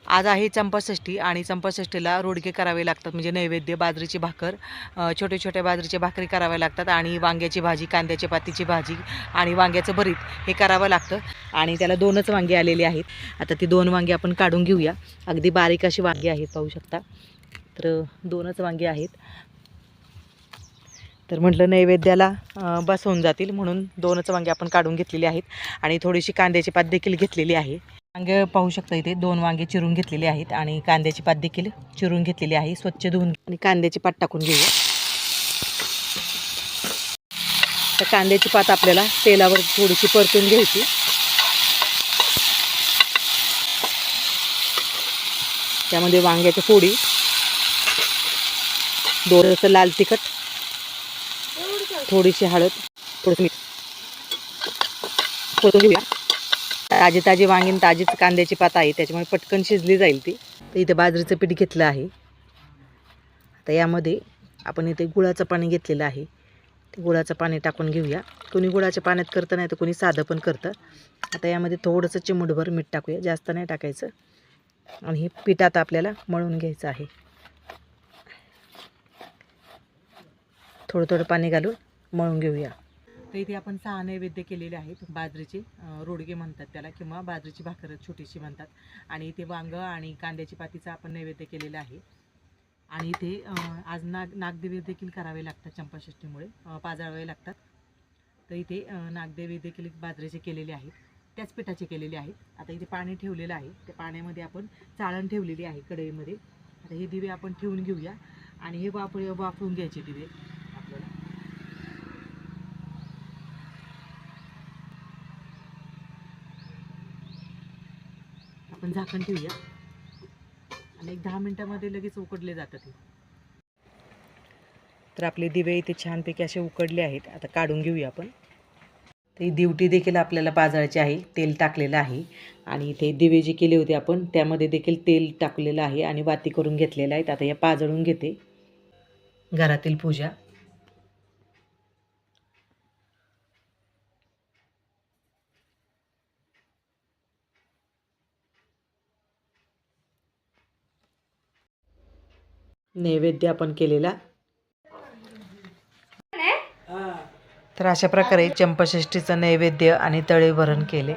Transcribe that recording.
आज आहे चंपाषष्ठी आणि चंपाषष्ठीला रोडगे करावे लागतात, म्हणजे नैवेद्य बाजरीची भाकर, छोटे छोटे बाजरीचे भाकरी कराव्या लागतात आणि वांग्याची भाजी, कांद्याची पातीची भाजी आणि वांग्याचं भरीत हे करावं लागतं. आणि त्याला 2च वांगी आलेली आहेत. आता ती 2 वांगी आपण काढून घेऊया. अगदी बारीक अशी वांगी आहेत, पाहू शकता. तर 2च वांगी आहेत. तर म्हटलं नैवेद्याला बस होऊन जातील म्हणून 2च वांगे आपण काढून घेतलेली आहेत आणि थोडीशी कांद्याची पात देखील घेतलेली आहे. वांगे पाहू शकता, इथे 2 वांगे चिरून घेतलेले आहेत आणि कांद्याची पात देखील चिरून घेतलेली आहे. स्वच्छ धुवून आणि कांद्याची पात टाकून घेऊया. तर कांद्याची पात आपल्याला तेलावर थोडीशी परतून घ्यायची. त्यामध्ये वांग्याची फोडी, थोडंसं लाल तिखट, थोडीशी हळद, थोडंसं मीठ परतून घेऊया. ताजी ताजी वांगी आणि ताजीच कांद्याची पात आहे, त्याच्यामुळे पटकन शिजली जाईल ती. तर इथे बाजरीचं पीठ घेतलं आहे. आता यामध्ये आपण इथे गुळाचं पाणी घेतलेलं आहे. ते गुळाचं पाणी टाकून घेऊया. कोणी गुळाच्या पाण्यात करतं, नाही तर कोणी साधं पण करतं. आता यामध्ये थोडंसं चिमूटभर मीठ टाकूया, जास्त नाही टाकायचं. आणि हे पीठ आता आपल्याला मळून घ्यायचं आहे. थोडं थोडं पाणी घालून मळून घेऊया. तर इथे आपण 6 नैवेद्य केलेले आहेत. बाजरीचे रोडगे म्हणतात त्याला, किंवा बाजरीची भाकर छोटीशी म्हणतात. आणि इथे वांगं आणि कांद्याची पातीचा आपण नैवेद्य केलेला आहे. आणि इथे आज नागदेवी देखील करावे लागतात, चंपाषष्ठीमुळे पाजावे लागतात. तर इथे नागदेवी देखील बाजरीचे केलेले आहेत, त्याच पिठाचे केलेले आहेत. आता इथे पाणी ठेवलेलं आहे. त्या पाण्यामध्ये आपण चाळण ठेवलेली आहे कढईमध्ये. आता हे दिवे आपण ठेवून घेऊया आणि हे वाफवून घ्यायचे दिवे आपल्याला. आपण झाकण ठेवूया आणि एक 10 मिनिटांमध्ये लगेच उकडले जातात हे. तर आपले दिवे इथे छानपैकी असे उकडले आहेत. आता काढून घेऊया आपण. तर ही दिवटी देखील आपल्याला पाजायची आहे. तेल टाकलेलं आहे आणि इथे दिवे जे केले होते आपण त्यामध्ये देखील तेल टाकलेलं आहे आणि वाती करून घेतलेलं आहे. आता या पाजळून घेते. घरातील पूजा. नैवेद्य आपण केलेला. तर अशा प्रकारे चंपाषष्ठीचं नैवेद्य आणि तळेवरण केले.